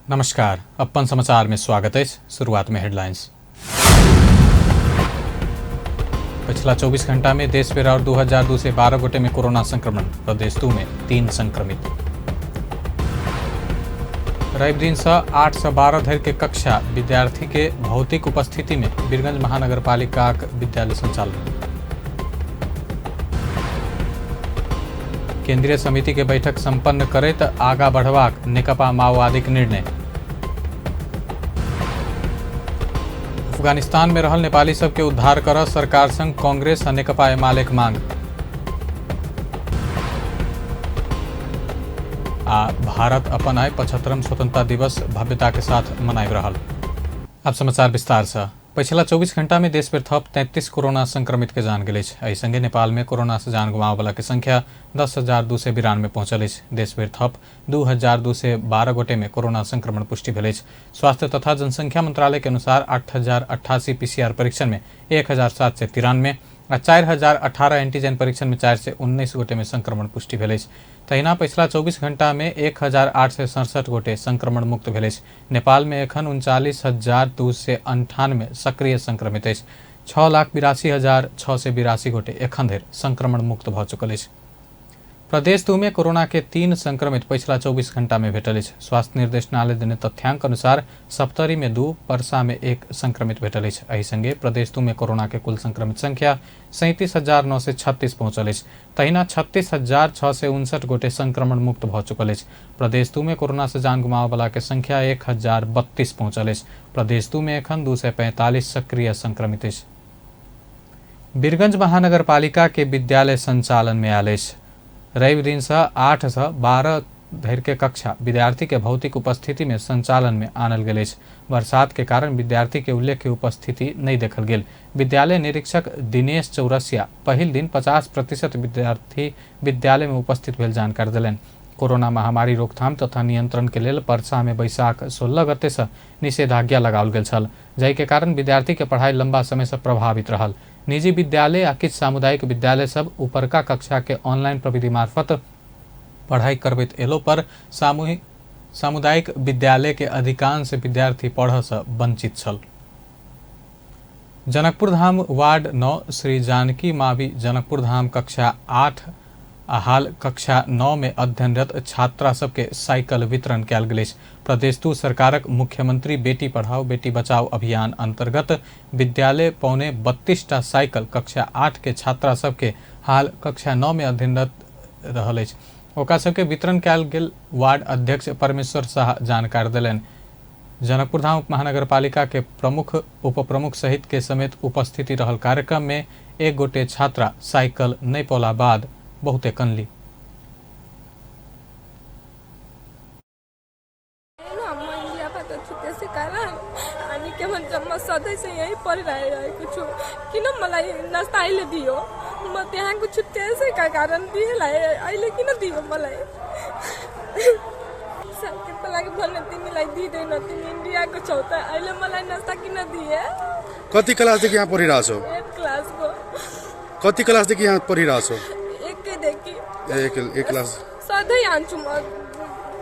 नमस्कार, अपन समाचार में स्वागत है। शुरुआत में हेडलाइंस। पिछला 24 घंटा में देश में और 2002 से 12 गोटे में कोरोना संक्रमण, प्रदेश 2 में 3 संक्रमित। रवि दिन से 8 से 12 धरि के कक्षा विद्यार्थी के भौतिक उपस्थिति में वीरगंज महानगरपालिका विद्यालय संचालन। केंद्रीय समिति के बैठक संपन्न करैत आगा बढ़वाक नेकपा माओवादीक निर्णय। अफगानिस्तान में रहल नेपाली सबके उद्धार कर सरकार संग कांग्रेस आ नेकपा एमालेक मांग। आ भारत अपन आय 75वां स्वतंत्रता दिवस भव्यता के साथ मनाई रहल। अब समाचार विस्तार से। पिछला 24 घंटा में देश में थप 33 कोरोना संक्रमित के जान गए। एहि संगे नेपाल में कोरोना से जान गुमाव वाला के संख्या 10,292 पहुंचल। देश में थप 2002 से 12 गोटे में कोरोना संक्रमण पुष्टि भेल। स्वास्थ्य तथा जनसंख्या मंत्रालय के अनुसार 8,088 पीसीआर परीक्षण में 1,793 और 4,018 एंटीजन परीक्षण में 419 गोटे में संक्रमण पुष्टि भेल। तहिना पिछला 24 घंटा में 1,867 गोटे संक्रमण मुक्त भेल। नेपाल में एखन 39,298 सक्रिय संक्रमित है। 6,82,682 गोटे एखन धरि संक्रमण मुक्त भ चुकल है। प्रदेश 2 में कोरोना के 3 संक्रमित पिछला 24 घंटा में भेटल। स्वास्थ्य निर्देशनालय देने तथ्यांक अनुसार सप्तरी में 2, परसा में 1 संक्रमित भेटल। एहि संगे प्रदेश 2 में कोरोना के कुल संक्रमित संख्या 37,936 पहुंचल। तहिना 36,659 गोटे संक्रमण मुक्त भ चुकल। प्रदेश 2 में कोरोना से जान गुमाव वाला के संख्या 1,032 पहुंचल। प्रदेश 2 में एखन 245 सक्रिय संक्रमित। वीरगंज महानगरपालिका के विद्यालय संचालन में आयल। रवि दिन से 8 से 12 धरि के कक्षा विद्यार्थी के भौतिक उपस्थिति में संचालन में आनल गेल। बरसात के कारण विद्यार्थी के उल्लेख्य उपस्थिति नहीं देखल गेल। विद्यालय निरीक्षक दिनेश चौरसिया पहिल दिन 50% विद्यार्थी विद्यालय में उपस्थित भेल जानकारी दिलनि। कोरोना महामारी रोकथाम तथा नियंत्रण के लेल परसा में बैसाख 16 गते से निषेधाज्ञा लगाओल गेल छल, जाहि के कारण विद्यार्थी के पढ़ाई लंबा समय से प्रभावित रहल। निजी विद्यालय आ किछु सामुदायिक विद्यालय सब ऊपरका कक्षा के ऑनलाइन प्रविधि मार्फत पढ़ाई करबैत एलो पर सामुदायिक विद्यालय के अधिकांश विद्यार्थी पढ़ से वंचित छल। जनकपुर धाम वार्ड 9 श्री जानकी मावी जनकपुर धाम कक्षा 8 हाल कक्षा 9 में अध्ययनरत छात्रा सबके साइकिल वितरण कयल गेल। प्रदेश 2 सरकारक मुख्यमंत्री बेटी पढ़ाओ बेटी बचाओ अभियान अंतर्गत विद्यालय 32टा साइकिल कक्षा 8 के छात्रा सबके हाल कक्षा 9 में अध्ययनरत रहल अछि ओकरा सबके वितरण कयल गेल। वार्ड अध्यक्ष परमेश्वर शाह जानकारी दिलनि। जनकपुर धाम महानगरपालिका के प्रमुख उप प्रमुख सहित के समेत उपस्थिति रहल कार्यक्रम में एक गोटे छात्रा साइकिल नहीं पौला बाद बहुते कनली। सधैँ चाहिँ यहीँ पढिरहेको छु, किन मलाई नास्ता अहिले दियो? म त्यहाँको छु त्यसैका कारण दिएलाई अहिले किन दियो मलाई? साइकलको लागि भन्ने तिमीलाई दिँदैन, तिमी इन्डियाको छौ त अहिले मलाई नास्ता किन दिए? कति क्लासदेखि यहाँ पढिरहेछौ? 8 क्लासको। कति क्लासदेखि यहाँ पढिरहेछौ? 1 एक क्लास। सधैँ आन्छु म,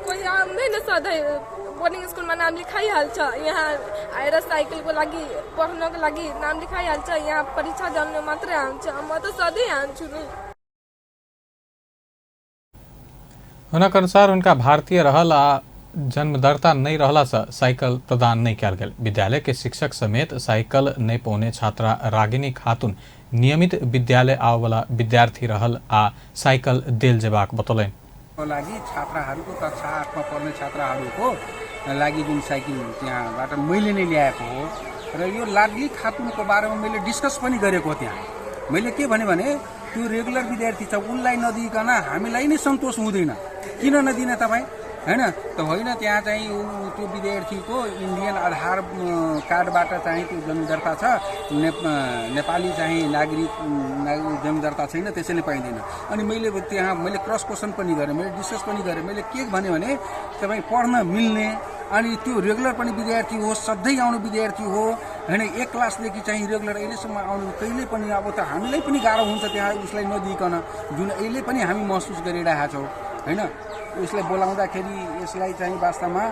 कोही आउँदैन सधैँ। बोर्डिङ स्कुलमा नाम लेखाइहाल्छ, यहाँ आएर साइकलको लागि पढ्नको लागि नाम लेखाइहाल्छ, यहाँ परीक्षा जानु मात्रै आउँछ। म त सधैँ आन्छु नि। हुनक अनुसार उनका भारतीय रहल आ जन्मदर्ता नहीं रहला से साइकिल प्रदान नहीं कयल गेल। विद्यालय के शिक्षक समेत साइकिल नहीं पौने छात्रा रागिनी खातून नियमित विद्यालय आवे वाला विद्यार्थी रहल आ साइकिल देल जेबाक बतौलनि। लागि छात्राहरूको कक्षा 8 मा पढ्ने छात्राहरूको लागि जुन साइकल त्यहाँबाट मैले नै ल्याएको हो र यो लाडली खातुनको बारेमा मैले डिस्कस पनि गरेको हो। त्यहाँ मैले के भने त्यो रेगुलर विद्यार्थी छ, उनलाई नदिइकन हामीलाई नै सन्तोष हुँदैन। किन नदिने तपाईँ? हैन त होइन, त्यहाँ चाहिँ त्यो विद्यार्थीको इन्डियन आधार कार्डबाट चाहिँ त्यो जन्मदर्ता छ, नेपाली चाहिँ नागरिक जन्मदर्ता छैन, त्यसैले पाइँदैन। अनि मैले क्रस क्वेसन पनि गरेँ, मैले डिस्कस पनि गरेँ। मैले के भने तपाईँ पढ्न मिल्ने अनि त्यो रेगुलर पनि विद्यार्थी हो, सधैँ आउने विद्यार्थी हो हैन। 1 क्लासदेखि चाहिँ रेगुलर अहिलेसम्म आउनु कहिले पनि अब त हामीलाई पनि गाह्रो हुन्छ त्यहाँ उसलाई नदिइकन, जुन अहिले पनि हामी महसुस गरिरहेका छौँ। हैन। यसलाई बोलाउँदाखेरि यसलाई चाहिँ वास्तवमा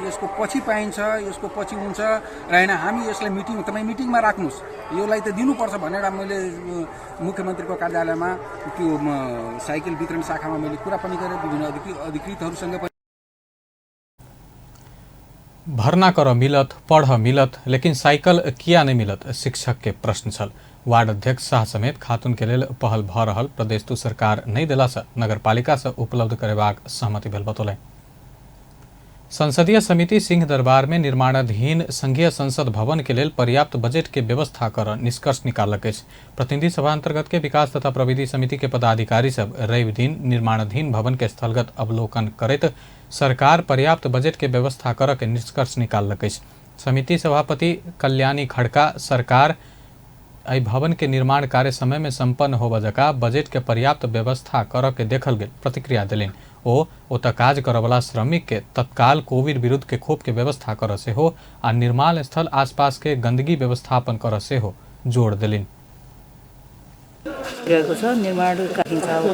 यसको पछि पाइन्छ, यसको पछि हुन्छ र हैन हामी यसलाई तपाईँ मिटिङमा राख्नुहोस्, यसलाई त दिनुपर्छ भनेर मैले मुख्यमन्त्रीको कार्यालयमा त्यो साइकल वितरण शाखामा मैले कुरा पनि गरेँ, विभिन्न अधिकृतहरूसँग पनि। भर्ना कर मिलत, पढ़ मिलत, लेकिन साइकिल किया नहीं मिलत, शिक्षक के प्रश्न छल। वार्ड अध्यक्ष शाह समेत खातून के लेल पहल भ रहल प्रदेश तू सरकार नहीं दिला से नगरपालिका से उपलब्ध करेबाक सहमति भेल बतौले। संसदीय समिति सिंह दरबार में निर्माणाधीन संघीय संसद भवन के लेल पर्याप्त बजेट के व्यवस्था कर निष्कर्ष निकालक अछि। प्रतिनिधि सभा अंतर्गत के विकास तथा प्रविधि समिति के पदाधिकारी सब रवि दिन निर्माणाधीन भवन के स्थलगत अवलोकन करैत सरकार पर्याप्त बजेट के व्यवस्था कर के निष्कर्ष निकालक अछि। समिति सभापति कल्याणी खड़का सरकार एहि भवन के निर्माण कार्य समय में संपन्न होबा जका बजेट के पर्याप्त व्यवस्था कर के देखल गेल प्रतिक्रिया दिलेन। ओतऽ काज करवला श्रमिक के तत्काल कोविड विरुद्ध के खोप के व्यवस्था कर से हो आ निर्माण स्थल आसपास के गंदगी व्यवस्थापन कर से हो जोड़ दिलिन। निर्माण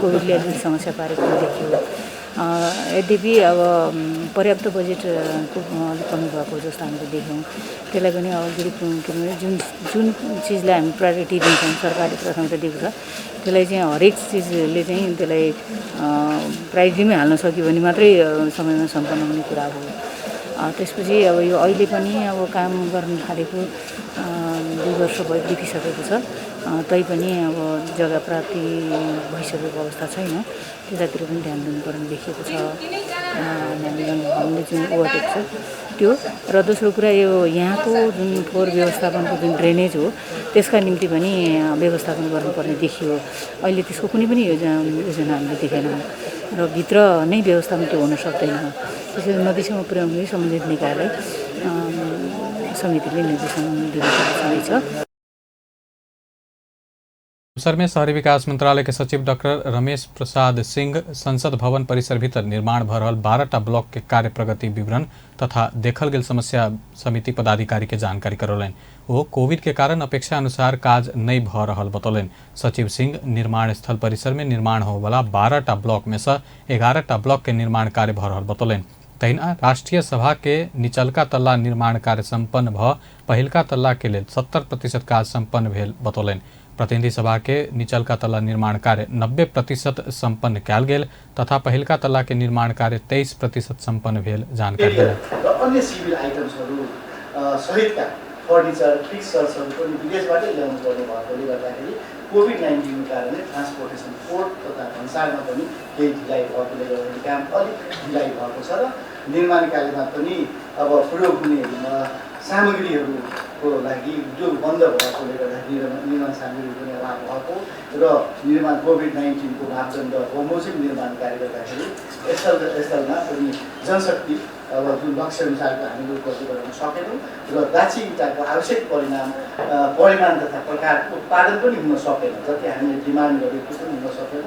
कोविडले समस्या पारेको देखियो। यद्यपि अब पर्याप्त बजेटको अलिक कमी भएको जस्तो हामीले देख्यौँ। त्यसलाई पनि अलिकति के भने जुन चिजलाई हामी प्रायोरिटी दिन्छौँ, सरकारले प्राथमिकता दिएको छ, त्यसलाई चाहिँ हरेक चिजले चाहिँ त्यसलाई प्रायोरिटीमै हाल्न सक्यो भने मात्रै समयमा सम्पन्न हुने कुरा हो। त्यसपछि अब यो अहिले पनि अब काम गर्न थालेको 2 वर्ष बितिसकेको छ, तैपनि अब जग्गा प्राप्ति भइसकेको अवस्था छैन। त्यतातिर पनि ध्यान दिनुपर्ने देखिएको छ हामीले जुन ओभरटेक छ त्यो। र दोस्रो कुरा यो यहाँको जुन फोहोर व्यवस्थापनको जुन ड्रेनेज हो त्यसका निम्ति पनि व्यवस्थापन गर्नुपर्ने देखियो। अहिले त्यसको कुनै पनि योजना हामीले देखेनौँ र भित्र नै व्यवस्थापन त्यो हुन सक्दैन। त्यसैले नदीसम्म पुर्याउने सम्बन्धित निकायलाई समितिले निर्देशन दिनुपर्ने छ। अवसर में शहरी विकास मंत्रालय के सचिव डॉक्टर रमेश प्रसाद सिंह संसद भवन परिसर भीतर निर्माण भ रहल 12टा ब्लॉक के कार्य प्रगति विवरण तथा देखल गेल समस्या समिति पदाधिकारी के जानकारी करौलन। वो कोविड के कारण अपेक्षा अनुसार काज नहीं भ रहल बतौलन। सचिव सिंह निर्माण स्थल परिसर में निर्माण हो वाला 12टा ब्लॉक में से 11टा ब्लॉक के निर्माण कार्य भ रहल बतौलन। तहिना राष्ट्रीय सभा के निचलका तल्ला निर्माण कार्य संपन्न भ पहिलका तल्ला के लेल 70% काज संपन्न भेल बतौलन। प्रतिनिधि सभा के निचलका तल्ला निर्माण कार्य 90% संपन्न कयल गेल तथा पहिलका तल्ला के निर्माण कार्य 23% संपन्न भेल जानकारी दिए। अन्य सिभिल आइटम्सहरू सहितका फर्निचर फिक्सचर्सहरू पनि विदेशबाटै ल्याउनु पर्ने भएकोले गर्दाखेरि कोभिड-19 को कारणले ट्रान्सपोर्टेसन पोर्ट तथा भन्सारमा पनि केही ढिलाइ भएकोले गर्दाखेरि काम अलिक ढिलाइ भएको छ र निर्माण कार्यमा पनि अब प्रयोग हुने सामग्रीहरूको लागि जो बन्द भएकोले गर्दाखेरि निर्माण सामग्री पनि अभाव भएको र निर्माण कोभिड-19 को मापदण्ड बमोजिम निर्माण कार्य गर्दाखेरि स्थलमा पनि जनशक्ति अब जुन लक्ष्य अनुसारको हामीले उपलब्ध गराउन सकेनौँ र दाछी इँटाको आवश्यक परिमाण तथा प्रकारको उत्पादन पनि हुन सकेन, जति हामीले डिमान्ड गरेको पनि हुन सकेन।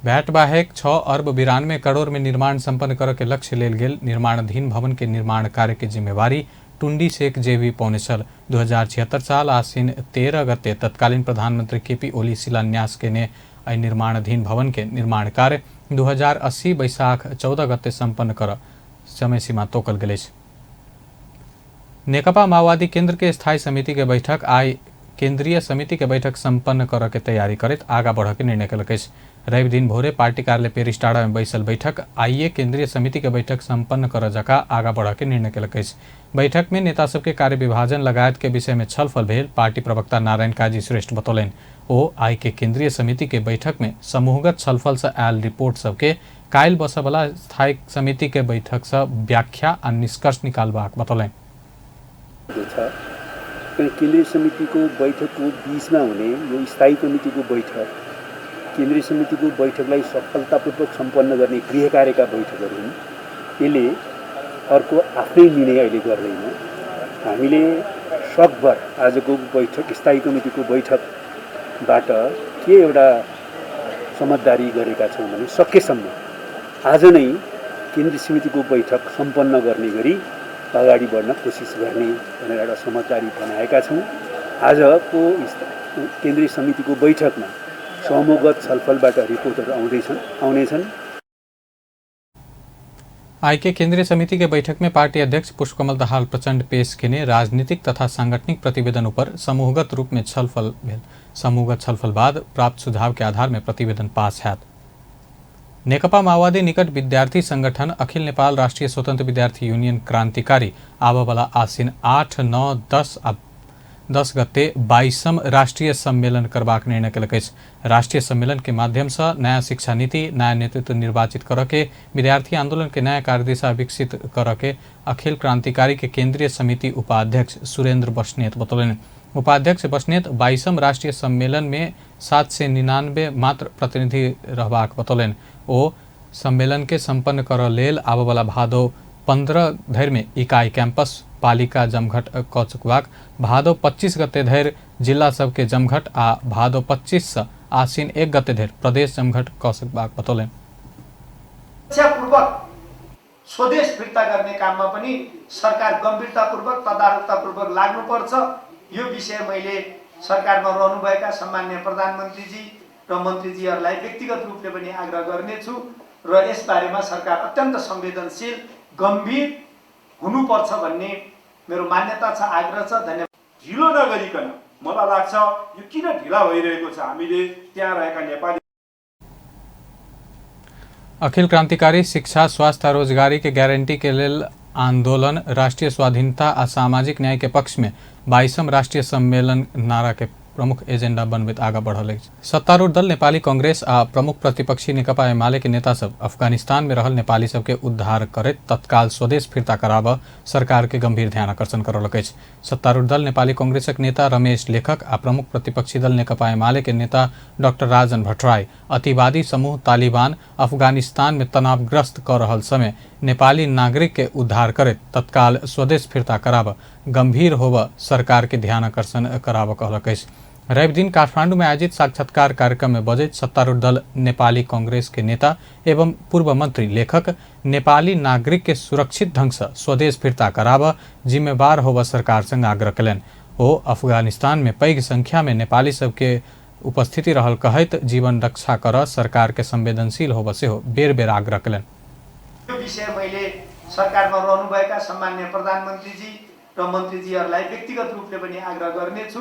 भ्याट बाहेक 6 अर्ब 92 करोड़ में निर्माण संपन्न कर के लक्ष्य लेल गेल निर्माणाधीन भवन के निर्माण कार्य की जिम्मेवारी टुंडी शेख जेवी पौनेसल 2076 साल आश्विन 13 गते तत्कालीन प्रधानमंत्री केपी ओली शिलान्यास के ने निर्माणाधीन भवन के निर्माण कार्य 2080 वैशाख 14 गते संपन्न कर समय सीमा तोकल गेल। नेकपा माओवादी केंद्र के स्थायी समिति के बैठक आई केंद्रीय समिति के बैठक संपन्न कर के तैयारी करत आगा बढ़ के निर्णय कलक। रवि दिन भोरे पार्टी कार्यालय पेरिस्टाड़ा में बैसल बैठक आइए केंद्रीय समिति के बैठक संपन्न कर जका आगा बढ़ के निर्णय कलक। बैठक में नेता सबके कार्य विभाजन लगायत के विषय में छलफल भेल पार्टी प्रवक्ता नारायण काजी श्रेष्ठ बतौलन। ओ आई के केंद्रीय समिति के बैठक में समूहगत छलफल से आयल रिपोर्ट सबके कायल बसवाला स्थायी समिति के बैठक से व्याख्या और निष्कर्ष निकालबाक बतौलन। केंद्रीय समिति को बैठक को बीच में होने यो स्थायी कमिटी को बैठक केंद्रीय समिति को बैठकलाई सफलतापूर्वक सम्पन्न गर्ने गृह कार्यका बैठकहरू हुन्। यसले अर्को आफ्नै निर्णय अहिले गर्दैन। हामीले सकभर आजको बैठक स्थायी कमिटीको बैठकबाट के एउटा समझदारी गरेका छौँ भने सकेसम्म आज नै केन्द्रीय समितिको बैठक सम्पन्न गर्ने गरी अगाडि बढ्न कोसिस गर्ने भनेर एउटा समझदारी बनाएका छौँ। आजको केन्द्रीय समितिको बैठकमा समूहगत छलफलबाट रिपोर्टहरू आउनेछन्। आई के केंद्रीय समिति के बैठक में पार्टी अध्यक्ष पुष्पकमल दाहाल प्रचंड पेश किने राजनीतिक तथा सांगठनिक प्रतिवेदन पर समूहगत रूप में छलफल भेल। समूहगत छलफल बाद प्राप्त सुझाव के आधार में प्रतिवेदन पास हैत। नेकपा माओवादी निकट विद्यार्थी संगठन अखिल नेपाल राष्ट्रिय स्वतन्त्र विद्यार्थी यूनियन क्रान्तिकारी आबवाला आसिन 8, 9, 10 गते 22म राष्ट्रीय सम्मेलन करबाक निर्णय कलक अछि। राष्ट्रीय सम्मेलन के माध्यम से नया शिक्षा नीति, नया नेतृत्व निर्वाचित करके विद्यार्थी आंदोलन के नया कार्यदिशा विकसित करके अखिल क्रांतिकारी के केंद्रीय समिति उपाध्यक्ष सुरेंद्र बस्नेत बतौलन। उपाध्यक्ष बस्नेत 22म राष्ट्रीय सम्मेलन में 799 मात्र प्रतिनिधि रहबाक बतौलन। ओ सम्मेलन के संपन्न कर लेल आबवाला भादो 15 धरि में इकाई कैंपस पालिका जमघट क चुकबाक, भादो 25 गते धरि जिला सबके जमघट आ भादो 25 से आसिन 1 गते धरि प्रदेश जमघट क सकबाक बतौलन। पूर्वक स्वदेश फिर्ता गर्ने काममा पनि सरकार गम्भीरतापूर्वक तदारुकतापूर्वक लाग्नुपर्छ। यो विषय मैले सरकारमा रहनुभएका सम्माननीय प्रधानमन्त्रीजी र मन्त्रीजीहरूलाई व्यक्तिगत रूपले पनि आग्रह गर्नेछु र यसबारेमा सरकार अत्यन्त संवेदनशील गम्भीर हुनुपर्छ भन्ने मेरो मान्यता छ, आग्रह छ। धन्यवाद। ढिलो नगरिकन मलाई लाग्छ यो किन ढिला भइरहेको छ, हामीले त्यहाँ रहेका नेपाली अखिल क्रांतिकारी शिक्षा, स्वास्थ्य, रोजगारी के गारंटी के लेल आंदोलन, राष्ट्रीय स्वाधीनता आ सामाजिक न्याय के पक्ष में 22म राष्ट्रीय सम्मेलन नारा के प्रमुख एजेंडा बनबैत आगा बढ़ल अछि। सत्तारूढ़ दल नेपाली कांग्रेस आ प्रमुख प्रतिपक्षी नेकपा एमाले के नेता सब अफगानिस्तान में रहल नेपाली सब के उद्धार करैत तत्काल स्वदेश फिर्ता कराबऽ सरकार के गंभीर ध्यान आकर्षण करलक अछि। सत्तारूढ़ दल नेपाली कांग्रेसक नेता रमेश लेखक आ प्रमुख प्रतिपक्षी दल नेकपा एमाले के नेता डॉक्टर राजन भट्टराई अतिवादी समूह तालिबान अफगानिस्तान में तनावग्रस्त कर रहल समय नेपाली नागरिक के उद्धार करैत तत्काल स्वदेश फिर्ता कराबऽ गंभीर होबऽ सरकार के ध्यान आकर्षण कराबऽ कहलक अछि। रवि दिन काठमांडू में आयोजित साक्षात्कार कार्यक्रम में बजैत सत्तारूढ़ दल नेपाली कांग्रेस के नेता एवं पूर्व मंत्री लेखक नेपाली नागरिक के सुरक्षित ढंग से स्वदेश फिर्ता कराबऽ जिम्मेवार होबऽ सरकार संग आग्रह कयलनि। ओ अफगानिस्तान में पैघ संख्या में नेपाली सबके उपस्थिति रहल कहैत जीवन रक्षा कर सरकार के संवेदनशील होबऽ सेहो बेर बेर आग्रह कयलनि। यो विषय मैले सरकारमा रहनुभएका सम्माननीय प्रधानमन्त्रीजी र मन्त्रीजीहरूलाई व्यक्तिगत रूपले पनि आग्रह गर्नेछु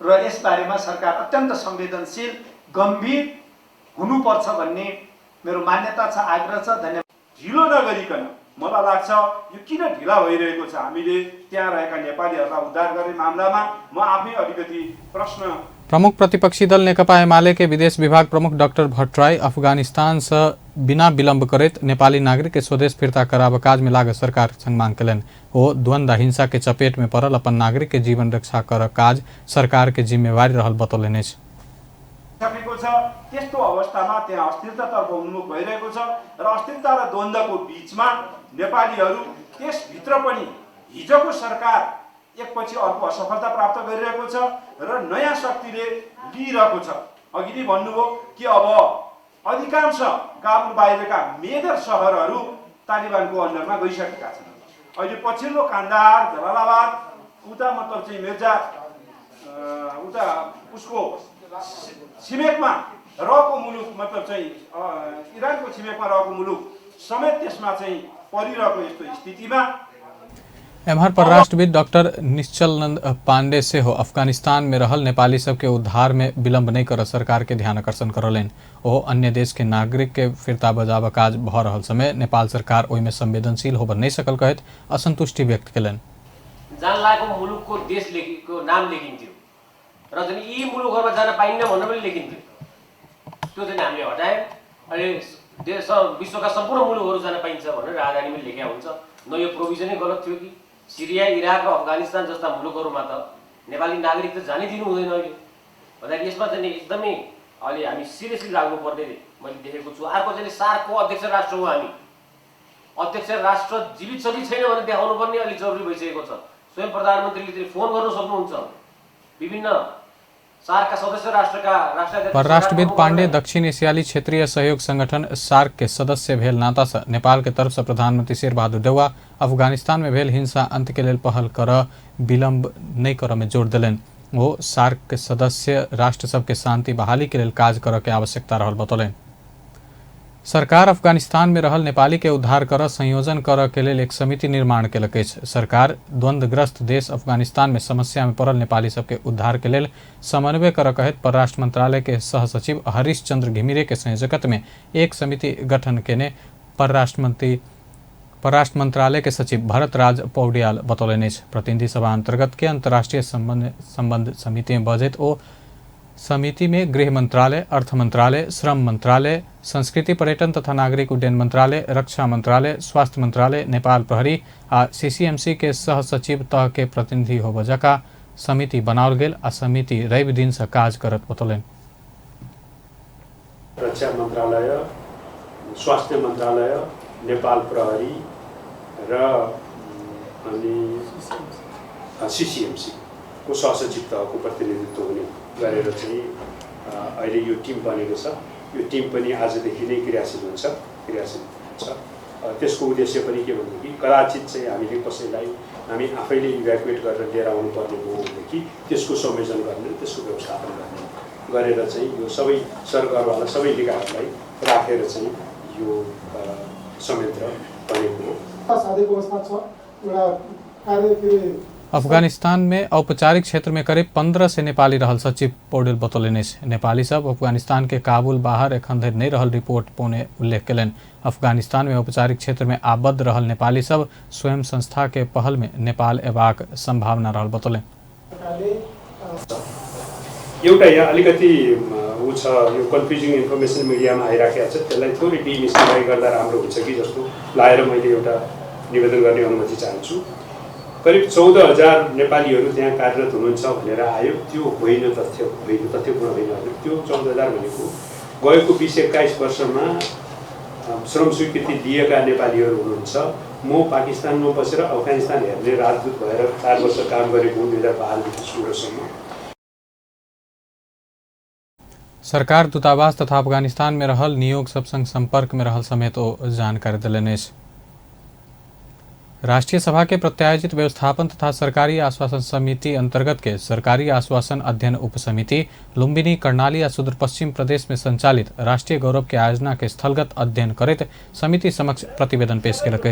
र यसबारेमा सरकार अत्यन्त संवेदनशील गम्भीर हुनुपर्छ भन्ने मेरो मान्यता छ, आग्रह छ। धन्यवाद। ढिलो नगरिकन मलाई लाग्छ यो किन ढिला भइरहेको छ, हामीले त्यहाँ रहेका नेपालीहरूलाई उद्धार गर्ने मामलामा म आफै अलिकति प्रश्न। प्रमुख प्रतिपक्षी दल नेकपा एमाले के विदेश विभाग प्रमुख डॉक्टर भट्टराई अफगानिस्तान से बिना विलंब करैत नेपाली नागरिक के स्वदेश फिर्ता कराबऽ काज में लागऽ सरकार संग मांग कयलनि। ओ द्वंद्व हिंसा के चपेट में पड़ल अपन नागरिक के जीवन रक्षा कर काज सरकार के जिम्मेवारी रहल बतौलनि अछि। त्यस्तो अवस्थामा त्यहाँ अस्थिरतातर्फ उन्मुख भइरहेको छ र अस्थिरता र द्वन्द्वको बीचमा नेपालीहरू त्यसभित्र पनि हिजोको सरकार एकपछि अर्को असफलता प्राप्त गरिरहेको छ र नयाँ शक्तिले लिइरहेको छ। अघि नै भन्नुभयो कि अब अधिकांश काबुल बाहिरका मेजर सहरहरू तालिबानको अन्डरमा गइसकेका छन्। अहिले पछिल्लो कान्दाहार, जलालाबाद, उता मतलब चाहिँ मिर्जा उता उसको छिमेकमा रहेको मुलुक मतलब चाहिँ इरानको छिमेकमा रहेको मुलुक समेत त्यसमा चाहिँ परिरहेको यस्तो स्थितिमा एम्हर परराष्ट्रविद डॉक्टर निश्चलनंद पांडे से हो अफगानिस्तान में रहल नेपाली सब के उद्धार में विलंब नहीं कर सरकार के ध्यान आकर्षण करलनि। ओ अन्य देश के नागरिक के फिरता बजाबऽ काज भ रहल समय नेपाल सरकार ओहि में संवेदनशील होबऽ नहीं सकल कहैत असंतुष्टि व्यक्त कयलनि। जानलाको मुलुकको देशको नाम लेखिन्थ्यो र चाहिँ यी मुलुकहरुमा जान पाइन्न भनेर पनि लेखिन्थ्यो। त्यो चाहिँ हामीले हटायौं। अहिले देश विश्वका सम्पूर्ण मुलुकहरु जान पाइन्छ भनेर राजधानीमा लेखेको हुन्छ। न यो प्रोभिजनै गलत थियो कि सिरिया, इराक र अफगानिस्तान जस्ता मुलुकहरुमा त नेपाली नागरिक त जानै दिनु हुँदैन। अहिले भन्दाखेरि यसमा चाहिँ एकदमै अहिले हामी सिरियसली लाग्नुपर्ने मैले देखेको छु। अर्को चाहिँ सार्कको अध्यक्ष राष्ट्र हो हामी। अध्यक्ष राष्ट्र जीवित छ कि छैन भनेर देखाउनु पर्ने अलि जरुरी भइसकेको छ। स्वयं प्रधानमन्त्रीले चाहिँ फोन गर्न सक्नुहुन्छ। विभिन्न सार्क का सदस्य राष्ट्रका राष्ट्राध्यक्ष परराष्ट्रविद पांडे दक्षिण एशियाली क्षेत्रीय सहयोग संगठन सार्क के सदस्य भेल नाता से नेपाल के तरफ से प्रधानमंत्री शेरबहादुर देउवा अफगानिस्तान में भेल हिंसा अंत के लेल पहल कर विलंब नहीं कर में जोर दिलनि। वो सार्क के सदस्य राष्ट्र सबके शांति बहाली के लिए काज करे के आवश्यकता रहल बतौलन। सरकार अफगानिस्तान में रहल नेपाली के उद्धार कर संयोजन कर के लिए एक समिति निर्माण केलक अछि। सरकार द्वंद्वग्रस्त देश अफगानिस्तान में समस्या में पड़ल नेपाली सबके उद्धार के लिए समन्वय कर कहत परराष्ट्र मंत्रालय के सह सचिव हरीश चंद्र घिमिरे के संयोजकत्व में एक समिति गठन केने परराष्ट्र मंत्रालय के सचिव भरत राज पौड्याल बतौलन अछि। प्रतिनिधि सभा अंतर्गत के अंतर्राष्ट्रीय संबंध समिति में बजट ओ समिति में गृह मंत्रालय, अर्थ मंत्रालय, श्रम मंत्रालय, संस्कृति पर्यटन तथा नागरिक उड्डयन मंत्रालय, रक्षा मंत्रालय, स्वास्थ्य मंत्रालय, नेपाल प्रहरी आ सीसीएमसी के सह सचिव तह के प्रतिनिधि होबे जका समिति बनाओल गेल आ समिति रवि दिन से काज करत बतौलन। रक्षा मंत्रालय, स्वास्थ्य मंत्रालय, नेपाल प्रहरी र सीसीएमसी को सहसचिव तहको प्रतिनिधित्व हुने गरेर चाहिँ अहिले यो टिम बनेको छ। यो टिम पनि आजदेखि नै क्रियाशील छ। त्यसको उद्देश्य पनि के भनेदेखि कदाचित चाहिँ हामीले कसैलाई हामी आफैले इभ्याकुएट गरेर लिएर आउनुपर्ने हो भनेदेखि त्यसको संयोजन गर्ने, त्यसको व्यवस्थापन गर्ने गरेर चाहिँ यो सबै सरकारवाला सबै निकायहरूलाई राखेर चाहिँ यो संयन्त्र बनेको हो। अफगानिस्तान में औपचारिक क्षेत्र में करीब 15 से नेपाली रहल सचिव पौडेल बतौलन। नेपाली सब अफगानिस्तान के काबुल बाहर एखन धरि नहीं रहल रिपोर्ट पौने उल्लेख कलन। अफगानिस्तान में औपचारिक क्षेत्र में आबद्ध रहल नेपाली सब स्वयं संस्था के पहल में नेपाल एबाक संभावना रहल बतौलन। एउटा यहाँ अलिकति ऊ छ, यो कन्फ्युजिङ इन्फर्मेसन मिडियामा आइराखेको छ, त्यसलाई थोरै डिमिस्टिफाई गर्दा राम्रो हुन्छ कि जस्तो लागेर मैले एउटा निवेदन गर्ने अनुमति चाहन्छु। करिब 14,000 नेपालीहरू त्यहाँ कार्यरत हुनुहुन्छ भनेर आयो। त्यो होइन, तथ्यपूर्ण होइन। त्यो 14,000 भनेको गएको 20-21 वर्षमा श्रम स्वीकृति लिएका नेपालीहरू हुनुहुन्छ। म पाकिस्तानमा बसेर अफगानिस्तान हेर्ने राजदूत भएर 4 वर्ष काम गरेको हुँ 2012देखि 16सम्म। सरकार दूतावास तथा अफगानिस्तान में रहल नियोग सब संग संपर्क में रहल समेत ओ जानकारी दिलन। राष्ट्रीय सभा के प्रत्यायोजित व्यवस्थापन तथा सरकारी आश्वासन समिति अंतर्गत के सरकारी आश्वासन अध्ययन उपसमिति लुम्बिनी, कर्णाली और सुदूर पश्चिम प्रदेश में संचालित राष्ट्रीय गौरव के आयोजना के स्थलगत अध्ययन करते समिति समक्ष प्रतिवेदन पेश केलक।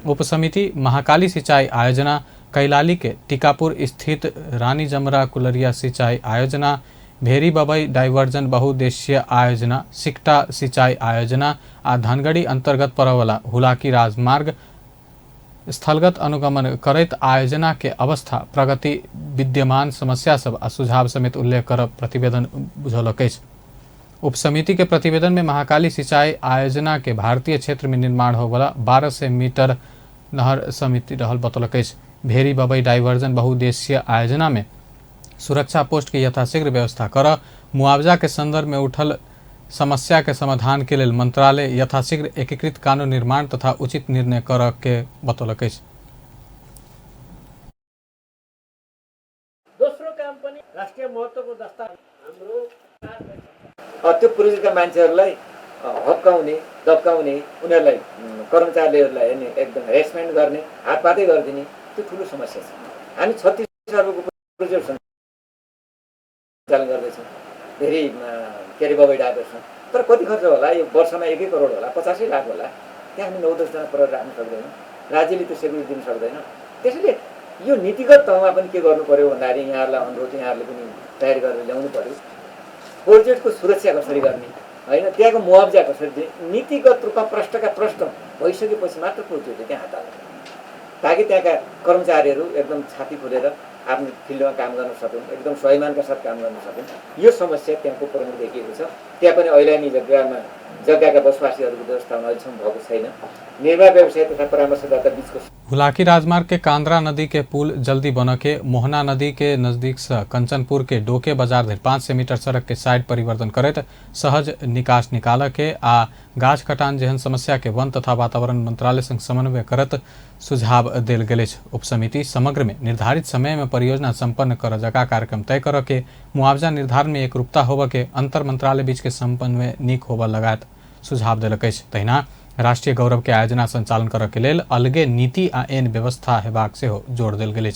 उपसमिति महाकाली सिंचाई आयोजना, कैलाली के टीकापुर स्थित रानी जमरा कुलरिया सिंचाई आयोजना, भेरी बबई डाइवर्जन बहुउद्देश्य आयोजना, सिकटा सिंचाई आयोजना आ धनगढ़ी अंतर्गत परवाला हुलाकी राजमार्ग स्थलगत अनुगमन करैत आयोजना के अवस्था, प्रगति, विद्यमान समस्या सब आ सुझाव समेत उल्लेख कर प्रतिवेदन बुझौलक। उपसमिति के प्रतिवेदन में महाकाली सिंचाई आयोजना के भारतीय क्षेत्र में निर्माण होवाला 1200 मीटर नहर समिति रहल बतौलक। भेरी बबई डाइवर्जन बहुउद्देश्य आयोजना में सुरक्षा पोस्ट के यथाशीघ्र व्यवस्था कर मुआवजा के संदर्भ में उठल समस्या के समाधान के लिए मंत्रालय यथाशीघ्र एकीकृत कानून निर्माण तथा उचित निर्णय कर के बतौलक। दोस्रो काम पनि राष्ट्रिय महत्त्वको दस्ता हाम्रो त्यो प्रोजेक्टका मान्छेहरूलाई हप्काउने, दब्काउने, उनीहरूलाई कर्मचारीहरूलाई एकदम हेरेसमेन्ट गर्ने, हातपातै गरिदिने, त्यो ठुलो समस्या छ। हामी 36 अर्बको प्रोजेक्ट सञ्चालन गर्दैछौँ, धेरै के अरे बबई डाइभर्सन। तर कति खर्च होला? यो वर्षमा 1 करोड होला, 85 लाख होला। त्यहाँ हामी 9-10 जना प्रहरी राख्न सक्दैनौँ, राज्यले त्यो सेक्युरिटी दिन सक्दैन। त्यसैले यो नीतिगत तहमा पनि के गर्नु पर्यो भन्दाखेरि यहाँहरूलाई अनुरोध, यहाँहरूले पनि तयारी गरेर ल्याउनु पर्यो। प्रोजेक्टको सुरक्षा कसरी गर्ने, होइन, त्यहाँको मुआवजा कसरी दिने, नीतिगत रूपमा प्रश्नका प्रश्न भइसकेपछि मात्र प्रोजेक्टले त्यहाँ हात हाल्नु, ताकि त्यहाँका कर्मचारीहरू एकदम छाती खोलेर आफ्नो फिल्डमा काम गर्न सकुन्, एकदम स्वाभिमानका साथ काम गर्न सकुन्। यो समस्या त्यहाँको प्रमुख देखिएको छ। त्यहाँ पनि ऐलानी जग्गाका बसवासीहरूको व्यवस्थापन अहिलेसम्म भएको छैन। निर्माण व्यवसाय तथा परामर्शदाता बीचको हुलाकी राजमार्ग के कांद्रा नदी के पुल जल्दी बनके मोहना नदी के नजदीक से कंचनपुर के डोके बाजार धरि 500 मीटर सड़क के साइड परिवर्तन करत सहज निकास निकाल के आ गाछ कटान जेहन समस्या के वन तथा वातावरण मंत्रालय संग समन्वय करत सुझाव देल गेल। उपसमिति समग्र में निर्धारित समय में परियोजना संपन्न कर जगह कार्यक्रम तय कर के मुआवजा निर्धारण में एकरूपता होब के अंतर मंत्रालय बीच के समन्वय नीक होब लगायत सुझाव दिलक। तहिना राष्ट्रीय गौरव के आयोजना संचालन कर के लेल अलगे नीति आ एन व्यवस्था हेबाक सेहो जोर देल गेल।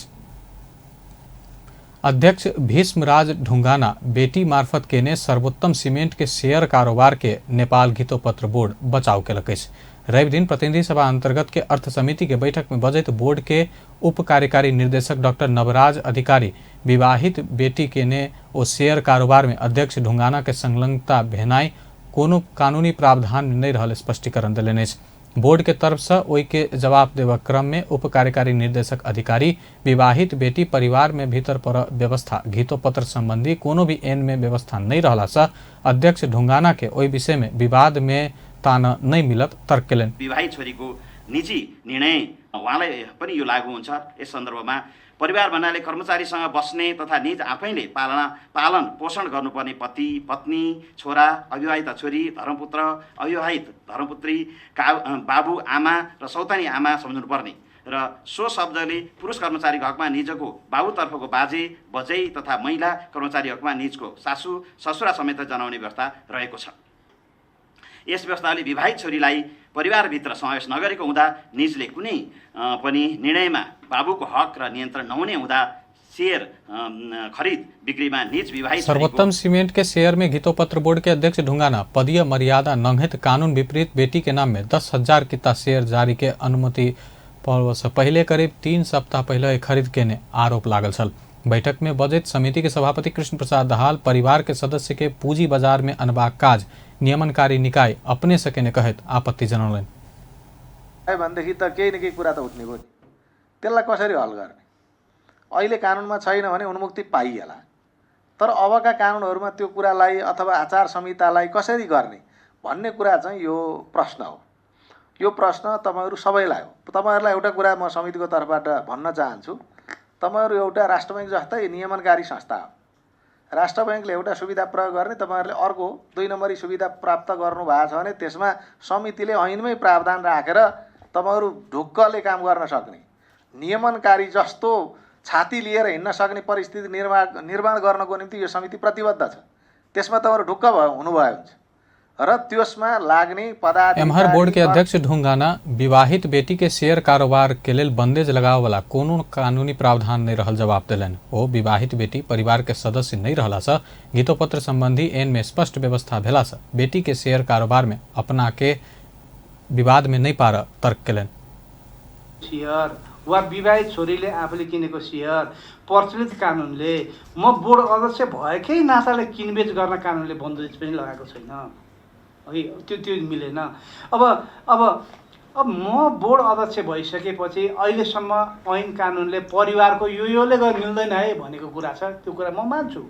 अध्यक्ष भीष्मराज ढुंगाना बेटी मार्फत केने सर्वोत्तम सीमेंट के शेयर कारोबार के नेपाल घितोपत्र बोर्ड बचाव केलक अछि। रवि दिन प्रतिनिधि सभा अंतर्गत के अर्थ समिति के बैठक में बजैत बोर्ड के उप कार्यकारी निर्देशक डॉक्टर नवराज अधिकारी विवाहित बेटी केने ओ शेयर कारोबार में अध्यक्ष ढुंगाना के संलग्नता भेनाई कोनो कानूनी प्रावधान में नहीं रहल स्पष्टीकरण देलनि अछि। बोर्ड के तरफ से ओई के जवाब देवा क्रम में उप कार्यकारी निर्देशक अधिकारी विवाहित बेटी परिवार में भीतर पर व्यवस्था घितोपत्र संबंधी कोनो भी एन में व्यवस्था नहीं रहला से अध्यक्ष ढुंगाना के ओई विषय में विवाद में तान नहीं मिलत तर्क केलनि। विवाहित छोरीको निजी निर्णय उहाँलाई पनि यो लागू हुन्छ। यस सन्दर्भमा परिवार भन्नाले कर्मचारीसँग बस्ने तथा निज आफैले पालन पोषण गर्नुपर्ने पति पत्नी छोरा अविवाहित छोरी धर्मपुत्र अविवाहित धर्मपुत्री बाबु आमा र सौतानी आमा सम्झनुपर्ने र सो शब्दले पुरुष कर्मचारीको हकमा निजको बाबुतर्फको बाजे बजै तथा महिला कर्मचारी हकमा निजको सासू ससुरा समेत जनाउने व्यवस्था रहेको छ। यस व्यवस्थाले विवाहित छोरीलाई परिवारभित्र समावेश नगरेको हुँदा निजले कुनै पनि निर्णयमा बाबुको हक र नियन्त्रण नहुने हुँदा शेयर खरीद बिक्रीमा निज विवाहित सर्वोत्तम सीमेंट के शेयर में घितोपत्र बोर्ड के अध्यक्ष ढुंगाना पदीय मर्यादा नंघित कानून विपरीत बेटी के नाम में 10,000 किता शेयर जारी के अनुमति से पहले करीब 3 सप्ताह पहले खरीद केने आरोप लागल छल। बैठक में बजट समिति के सभापति कृष्ण प्रसाद दाहाल परिवार के सदस्य के पूंजी बाजार में अनबाक काज नियमनकारी निकाय अपने सकेने कहत आपत्ति जनाउलेन्। भनेदेखि त केही न केही कुरा त उठ्ने भयो नि, त्यसलाई कसरी हल गर्ने? अहिले कानुनमा छैन भने उन्मुक्ति पाइएला, तर अबका कानुनहरूमा त्यो कुरालाई अथवा आचार संहितालाई कसरी गर्ने भन्ने कुरा चाहिँ यो प्रश्न हो। यो प्रश्न तपाईहरु सबैलाई हो। तपाईहरुलाई एउटा कुरा म समितिको तर्फबाट भन्न चाहन्छु, तपाईहरु एउटा राष्ट्र बैंक जस्तै नियमनकारी संस्था हो। राष्ट्र बैंकले एउटा सुविधा प्रयोग गर्ने, तपाईहरुले अर्को 2 नम्बरी सुविधा प्राप्त गर्नु भएको छ भने त्यसमा समितिले ऐनमै प्रावधान राखेर तपाईहरु ढुक्कले काम गर्न सक्ने, नियमनकारी जस्तो छाती लिएर हिँड्न सक्ने परिस्थिति निर्माण गर्नको निम्ति यो समिति प्रतिबद्ध छ। त्यसमा तपाईहरु ढुक्क हुनुभयो हुन्छ र त्यसमा लाग्ने पदाधिकारी। एमहर बोर्ड के अध्यक्ष ढुंगाना विवाहित बेटी के शेयर कारोबार के लेल बंदेज लगाव वाला कोनो कानूनी प्रावधान नहीं रहल जवाब दिलन। ओ विवाहित बेटी परिवार के सदस्य नहीं रहला से घितोपत्र संबंधी एन में स्पष्ट व्यवस्था भेला से बेटी के शेयर कारोबार में अपना के विवाद में नहीं पार तर्क केलन। शेयर वा विवाहित छोरीले आफूले किनेको शेयर प्रचलित कानुनले म बोर्ड अध्यक्ष भएकै नाताले किनबेच गर्न कानुनले बन्देज पनि लगाएको छैन है, त्यो मिलेन। अब म बोर्ड अध्यक्ष भइसकेपछि अहिलेसम्म ऐन कानुनले परिवारको योले मिल्दैन है भनेको कुरा छ, त्यो कुरा म मान्छु।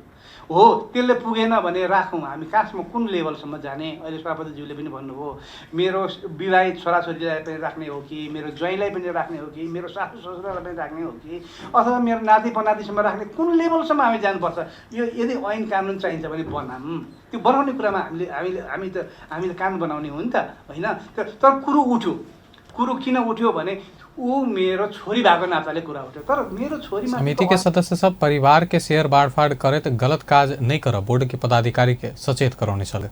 हो त्यसले पुगेन भने राखौँ, हामी कहाँसम्म कुन लेभलसम्म जाने? अहिले सभापतिज्यूले पनि भन्नुभयो मेरो विवाहित छोराछोरीलाई पनि राख्ने हो कि, मेरो ज्वाइँलाई पनि राख्ने हो कि, मेरो सासू ससुरालाई पनि राख्ने हो कि, अथवा मेरो नाति पनातिसम्म राख्ने, कुन लेभलसम्म हामी जानुपर्छ? यो यदि ऐन कानुन चाहिन्छ भने बनाऊँ। त्यो बनाउने कुरामा हामीले कानुन बनाउने हो नि त, होइन? तर कुरो किन उठ्यो भने ऊ मेरो छोरी भएको नाताले कुरा उठ्यो, तर मेरो छोरी। समिति के सदस्य सब परिवार के शेयर बाँडफाँड करे तो गलत काज नहीं कर बोर्ड के पदाधिकारी के सचेत कराउने छल।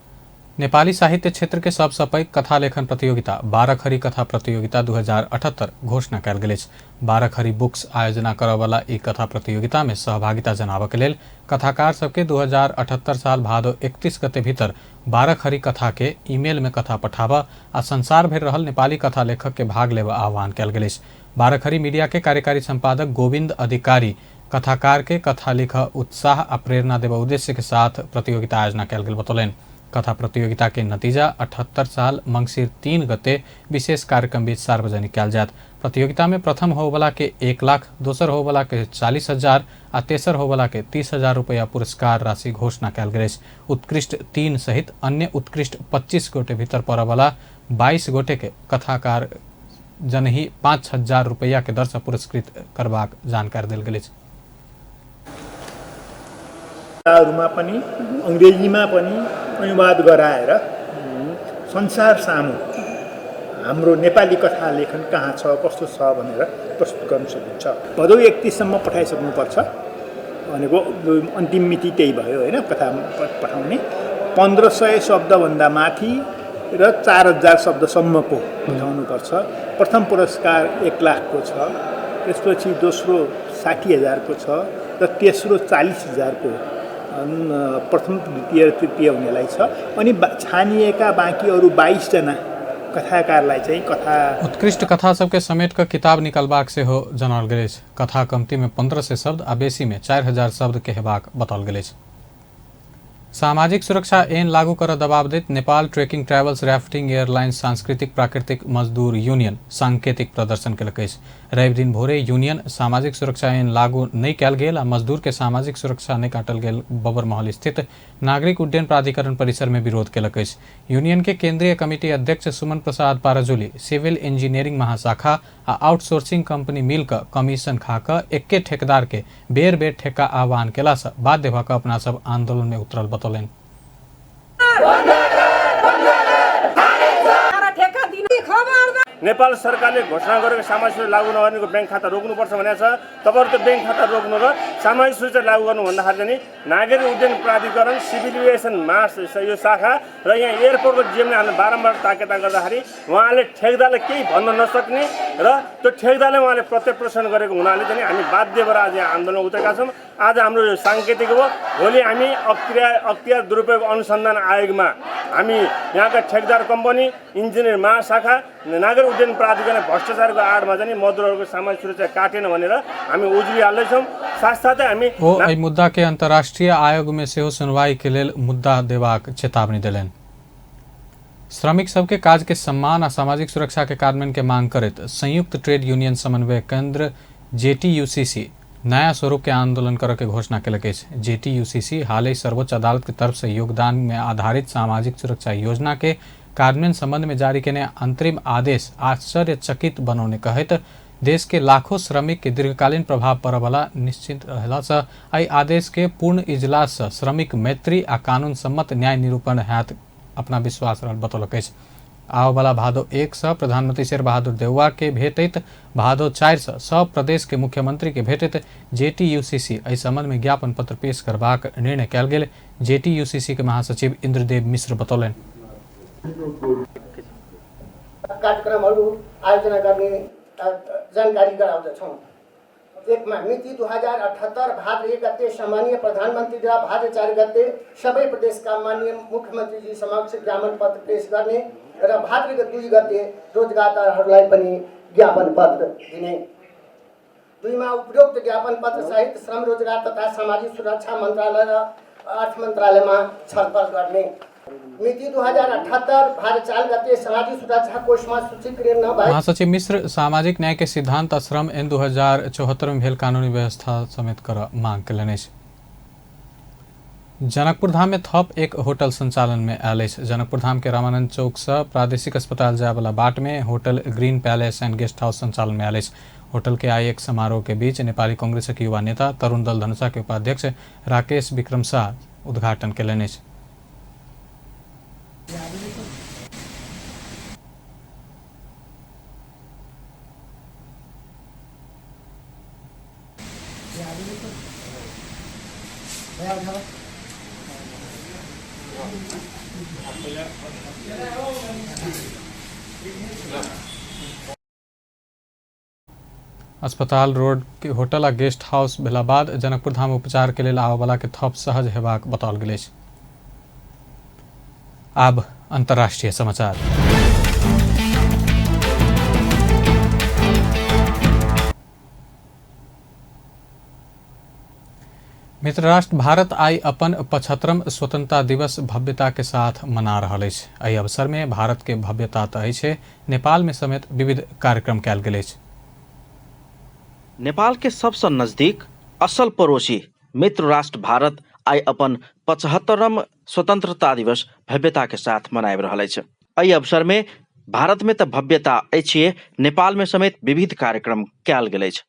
नेपाली साहित्य क्षेत्र के सब सपै कथा लेखन प्रतियोगिता 12 खरी कथा प्रतियोगिता 2078 घोषणा कयल गेल अछि। 12 खरी बुक्स आयोजना करय वाला ई कथा प्रतियोगिता में सहभागिता जनाबय के लेल कथाकार सबके 2078 साल भादो 31 गते भीतर 12 खरी कथा के ईमेल में कथा पठाबा आ संसार भरि रहल नेपाली कथा लेखक के भाग लेबा आह्वान कयल गेल अछि। 12 खरी मीडिया के कार्यकारी संपादक गोविंद अधिकारी कथाकार के कथा लिख उत्साह आ प्रेरणा देबा उद्देश्य के साथ प्रतियोगिता आयोजना कयल गेल बतौलनि। कथा प्रतियोगिता के नतीजा 78 साल मंगसिर 3 गते विशेष कार्यक्रम बीच सार्वजनिक कयल जायत। प्रतियोगिता में प्रथम होबला के 1 लाख, दोसर होबला के 40,000 आ तेसर होबला के 30,000 रुपया पुरस्कार राशि घोषणा कयल गेल अछि। उत्कृष्ट 3 सहित अन्य उत्कृष्ट 25 गोटे भीतर पड़य वाला 22 गोटे के कथाकार जनही 5,000 रुपया के दर से पुरस्कृत करबाक जानकारी देल गेल अछि। पनि अंग्रेजीमा पनि अनुवाद गराएर संसार सामु हाम्रो नेपाली कथा लेखन कहाँ छ कस्तो छ भनेर प्रस्तुत गर्न सकिन्छ। भदौ 31 सम्म पठाइसक्नुपर्छ भनेको अन्तिम मिति त्यही भयो होइन। कथा पठाउने 1500 शब्दभन्दा माथि र 4000 शब्दसम्मको पठाउनुपर्छ। प्रथम पुरस्कार 1 लाखको छ, त्यसपछि दोस्रो 60,000को छ र तेस्रो 40,000को प्रथम द्वितीय तृतीय हुनेलाई छ अनि छानिएका बाँकी अरू 22 जना कथाकारलाई चाहिँ कथा उत्कृष्ट कथा सबके समेट कर किताब निकलबाक से हो जनाल गेल अछि। कथा कमती में 1500 शब्द आ बेसी में 4000 शब्द के हेबाक बताओल गेल अछि। सामाजिक सुरक्षा ऐन लागू कर दबाव दैत Nepal trekking travels rafting airlines सांस्कृतिक प्राकृतिक मजदूर यूनियन सांकेतिक प्रदर्शन केलक अछि। रवि दिन भोरे यूनियन सामाजिक सुरक्षा ऐन लागू नहीं कयल गेल आ मजदूर के सामाजिक सुरक्षा नहीं काटल गेल बबर महल स्थित नागरिक उड्डयन प्राधिकरण परिसर में विरोध केलक अछि। यूनियन के केंद्रीय कमिटी अध्यक्ष सुमन प्रसाद पाराजुली सिविल इंजीनियरिंग महाशाखा आ आउटसोर्सिंग कंपनी मिल कर कमीशन खाकर एक्के ठेकेदार के बेर बेर ठेका आह्वान केला से बाध्य भ कऽ अपना सब आंदोलन में उतरल बतौलनि। नेपाल सरकारले घोषणा गरेको सामाजिक सुरक्षा लागू नगर्नेको ब्याङ्क खाता रोक्नुपर्छ भनेको छ। तपाईँहरू त्यो ब्याङ्क खाता रोक्नु र सामाजिक सुरक्षा लागू गर्नु भन्दाखेरि चाहिँ नागरिक उड्डयन प्राधिकरण सिभिल एभिएसन यो शाखा र यहाँ एयरपोर्टको जिएमले हामीले बारम्बार ताकेता गर्दाखेरि उहाँले ठेकदारले केही भन्न नसक्ने र त्यो ठेकदारले उहाँले प्रत्यर्पण गरेको हुनाले चाहिँ हामी बाध्य भएर आज यहाँ आन्दोलन उत्रेका छौँ। आज हाम्रो यो साङ्केतिक हो। भोलि हामी अख्तियार दुरुपयोग अनुसन्धान आयोगमा हामी यहाँका ठेकदार कम्पनी इन्जिनियर महाशाखा नागरिक उड्डयन प्राधिकरण भ्रष्टाचारको आडमा चाहिँ मजदुरहरूको सामाजिक सुरक्षा काटेन भनेर हामी उजुरिहाल्दैछौँ। साथसाथै हामी एहि मुद्दा के अंतर्राष्ट्रीय आयोग में सेहो सुनवाई के लेल मुद्दा देबाक चेतावनी देलनि। श्रमिक सबके काज के सम्मान आ सामाजिक सुरक्षा के कार्यान्वयन के मांग करैत संयुक्त ट्रेड यूनियन समन्वय केंद्र JTUCC नया स्वरूप के आंदोलन करे के घोषणा केलक अछि। JTUCC हालै सर्वोच्च अदालत की तरफ से योगदान में आधारित सामाजिक सुरक्षा योजना के कार्यान्वयन संबंध में जारी केने अंतरिम आदेश आश्चर्यचकित बनौने कहैत देश के लाखों श्रमिक के दीर्घकालीन प्रभाव पड़े वाला निश्चित रहला से एहि आदेश के पूर्ण इजलास से श्रमिक मैत्री आ कानून सम्मत न्याय निरूपण हैत अपना विश्वास रहल बतौलक अछि। आव वाला भादो 1 से प्रधानमंत्री शेर बहादुर देउवा के भेटैत भादो 4 से सब प्रदेश के मुख्यमंत्री के भेटैत JTUCC एहि संबंध में ज्ञापन पत्र पेश करबाक निर्णय कयल गेल। JTUCC के महासचिव इन्द्रदेव मिश्र बतौलनि। कार्यक्रमहरू आयोजना गर्ने जानकारी गराउँदछौँ। एकमा मिति 2078 भाद्र 1 गते सम्मानीय प्रधानमन्त्रीद्वारा भाद्र 4 गते सबै प्रदेशका माननीय मुख्यमन्त्रीजी समक्ष ज्ञापन पत्र पेश गर्ने र भाद्र 2 गते रोजगारदाताहरूलाई पनि ज्ञापन पत्र दिने। 2 मा उपरोक्त ज्ञापन पत्र सहित श्रम रोजगार तथा सामाजिक सुरक्षा मन्त्रालय र अर्थ मन्त्रालयमा छलफल गर्ने। मिति 2078 भाद्र 4 गते सामाजिक सुरक्षा कोषमा सूचीकृत नभए महासचिव मिश्र सामाजिक न्याय के सिद्धांत श्रम ऐन 2074 में भेल कानूनी व्यवस्था समेत कर मांग कयलनि अछि। जनकपुर धाम में थप एक होटल संचालन में आयल अछि। जनकपुर धाम के रामानंद चौक से प्रादेशिक अस्पताल जाय वाला बाट में hotel green palace and guest house संचालन में आयल अछि। होटल के आय एक समारोह के बीच नेपाली कांग्रेस के युवा नेता तरुण दल धनुषा के उपाध्यक्ष राकेश विक्रम शाह उद्घाटन कयलनि अछि। अस्पताल रोड के होटल आ गेस्ट हाउस भेला बाद जनकपुर धाम उपचार के लेल आबयवला के थप सहज हेबाक बताओल गेल अछि। आब अंतर्राष्ट्रीय समाचार। मित्र राष्ट्र भारत आई अपन 75वां स्वतंत्रता दिवस भव्यता के साथ मना रहल अछि। एहि अवसर में भारत के भव्यता तऽ अछि, नेपाल में समेत विविध कार्यक्रम कयल गेल अछि। नेपाल के सबसे नजदीक असल पड़ोसी मित्र राष्ट्र भारत आई अपन 75वां स्वतंत्रता दिवस भव्यता के साथ मनाबि रहल अछि। एहि अवसर में भारत में तऽ भव्यता अछि, नेपाल में समेत विविध कार्यक्रम कयल गेल अछि।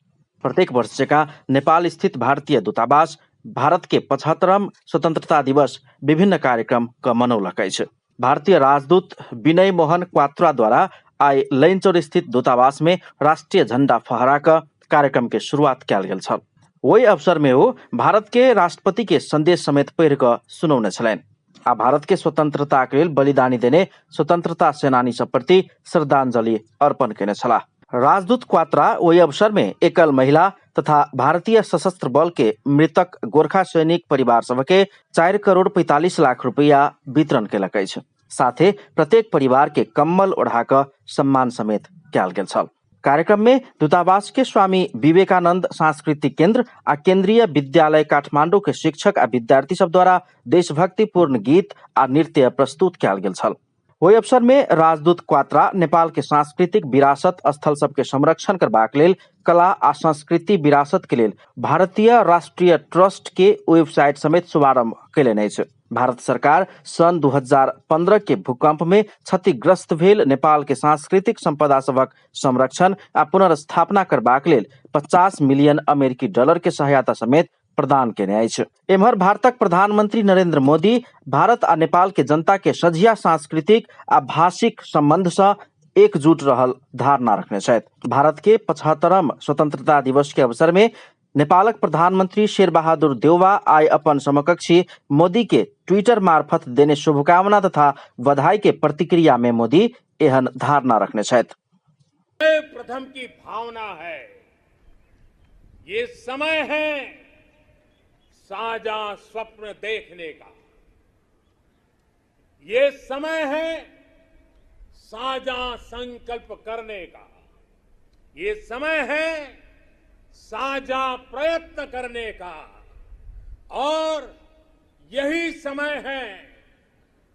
प्रत्येक वर्ष जकाँ नेपाल स्थित भारतीय दूतावास भारत के 75वां स्वतंत्रता दिवस विभिन्न कार्यक्रम क मनौलक अछि। भारतीय राजदूत विनय मोहन क्वात्रा द्वारा आई लैनचौर स्थित दूतावास में राष्ट्रीय झंडा फहरा कर कार्यक्रम के शुरुआत कयल गेल छल। वही अवसर में वो भारत के राष्ट्रपति के संदेश समेत पढ़ कर सुनौने छलनि आ भारत के स्वतंत्रता के लेल बलिदानी देने स्वतंत्रता सेनानी सब प्रति श्रद्धांजलि अर्पण केने छलाह। राजदूत क्वात्रा वही अवसर में एकल महिला तथा भारतीय सशस्त्र बल के मृतक गोरखा सैनिक परिवार सबके 4 करोड़ 45 लाख रुपैया वितरण केलक अछि। साथे प्रत्येक परिवार के कम्बल ओढ़ाक सम्मान समेत कयल गेल छल। कार्यक्रम में दूतावास के स्वामी विवेकानंद सांस्कृतिक केंद्र आ केंद्रीय विद्यालय काठमांडू के शिक्षक आ विद्यार्थी सब द्वारा देशभक्तिपूर्ण गीत आ नृत्य प्रस्तुत कयल गेल छल। ओहि अवसर में राजदूत क्वात्रा नेपाल के सांस्कृतिक विरासत स्थल सबके संरक्षण करबाक लेल कला आ संस्कृति विरासत के लेल भारतीय राष्ट्रीय ट्रस्ट के वेबसाइट समेत शुभारंभ कयलनि अछि। भारत सरकार सन 2015 के भूकंप में क्षतिग्रस्त भेल नेपाल के सांस्कृतिक संपदा सबक संरक्षण आ पुनर्स्थापना करबाक लेल 50 मिलियन अमेरिकी डॉलर के सहायता समेत प्रदान केने अछि। एम्हर भारतक प्रधानमंत्री नरेंद्र मोदी भारत आ नेपाल के जनता के सझिया सांस्कृतिक आ भाषिक संबंध से एकजुट रहल धारणा रखने छथि। भारत के 75वां स्वतंत्रता दिवस के अवसर में नेपालक प्रधानमंत्री शेरबहादुर देउवा आइ अपन समकक्षी मोदी के ट्विटर मार्फत देने शुभकामना तथा बधाई के प्रतिक्रिया में मोदी एहन धारणा रखने छथि। प्रथम की भावना है, ये समय है साझा स्वप्न देखने का, ये समय है साझा संकल्प करने का, ये समय है साझा प्रयत्न करने का, और यही समय है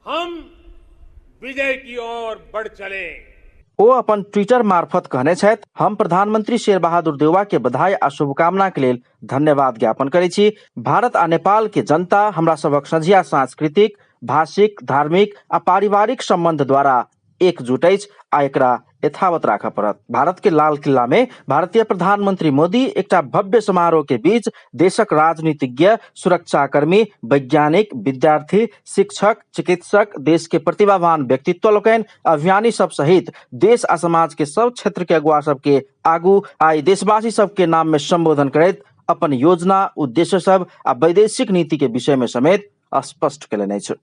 हम विजय की ओर बढ़ चले। ओ अपन ट्विटर मार्फत कहने छथि, हम प्रधानमंत्री शेरबहादुर देउवा के बधाई आ शुभकामना के लेल धन्यवाद ज्ञापन करै छी। भारत आ नेपाल के जनता हमरा सबक सझिया सांस्कृतिक, भाषिक, धार्मिक आ पारिवारिक संबंध द्वारा एकजुट अछि आ एकरा यथावत राखऽ पड़त। भारत के लाल किला में भारतीय प्रधानमंत्री मोदी एकटा भव्य समारोह के बीच देशक राजनीतिज्ञ, सुरक्षाकर्मी, वैज्ञानिक, विद्यार्थी, शिक्षक, चिकित्सक, देश के प्रतिभावान व्यक्तित्व लोकनि, अभियानी सब सहित देश आ समाज के सब क्षेत्र के अगुवा सबके आगू आई देशवासी सबके नाम में संबोधन करैत अपन योजना, उद्देश्य सब आ वैदेशिक नीति के विषय में समेत स्पष्ट केलनि अछि।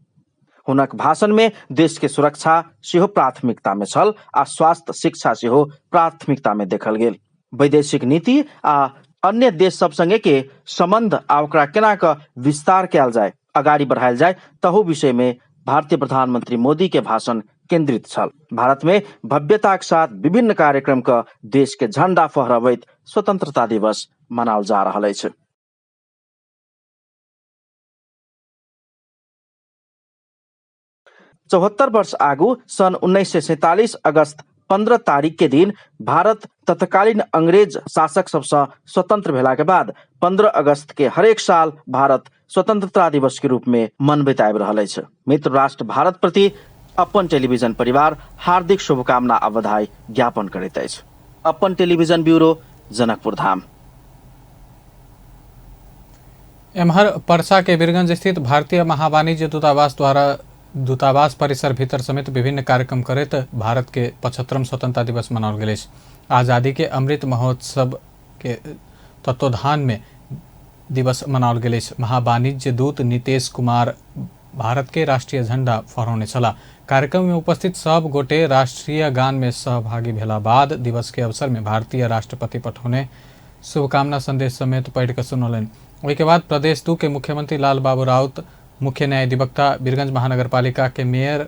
हुनक भाषण में देश के सुरक्षा सेहो प्राथमिकता में छल आ स्वास्थ्य, शिक्षा सेहो प्राथमिकता में देखल गेल। वैदेशिक नीति आ अन्य देश सब संगे के संबंध आ ओकरा केना क विस्तार कयल जाय, अगाडि बढ़ायल जाय, तहु विषय में भारतीय प्रधानमंत्री मोदी के भाषण केंद्रित छल। भारत में भव्यता के साथ विभिन्न कार्यक्रम का देश के झंडा फहराबैत स्वतंत्रता दिवस मनाओल जा रहल अछि। चौहत्तर वर्ष आगू सन 1947 अगस्त 15 तारीख के दिन भारत तत्कालीन अंग्रेज शासक सबसे स्वतंत्र भेला के बाद 15 अगस्त के हरेक साल भारत स्वतंत्रता दिवस के रूप में मनबैत आबि रहल अछि। मित्र राष्ट्र भारत प्रति अपन टेलीविजन परिवार हार्दिक शुभकामना आ बधाई ज्ञापन करैत अछि। अपन टेलीविजन ब्यूरो, जनकपुर धाम। एम्हर पर्सा के वीरगंज स्थित भारतीय महावाणिज्य दूतावास द्वारा दूतावास परिसर भीतर समेत विभिन्न कार्यक्रम करैत भारत के 75वां स्वतंत्रता दिवस मनाओल गेल अछि। आजादी के अमृत महोत्सव के तत्वाधान में दिवस मनाओल गेल अछि। महावाणिज्य दूत नीतेश कुमार भारत के राष्ट्रीय झंडा फहरौने छलाह। कार्यक्रम में उपस्थित सब गोटे राष्ट्रीय गान में सहभागी भेला बाद दिवस के अवसर में भारतीय राष्ट्रपति पठौने शुभकामना संदेश समेत पढ़ कर सुनौलनि। ओहि के बाद प्रदेश 2 के मुख्यमंत्री लाल बाबू राउत, मुख्य न्यायाधिवक्ता, वीरगंज महानगरपालिका के मेयर,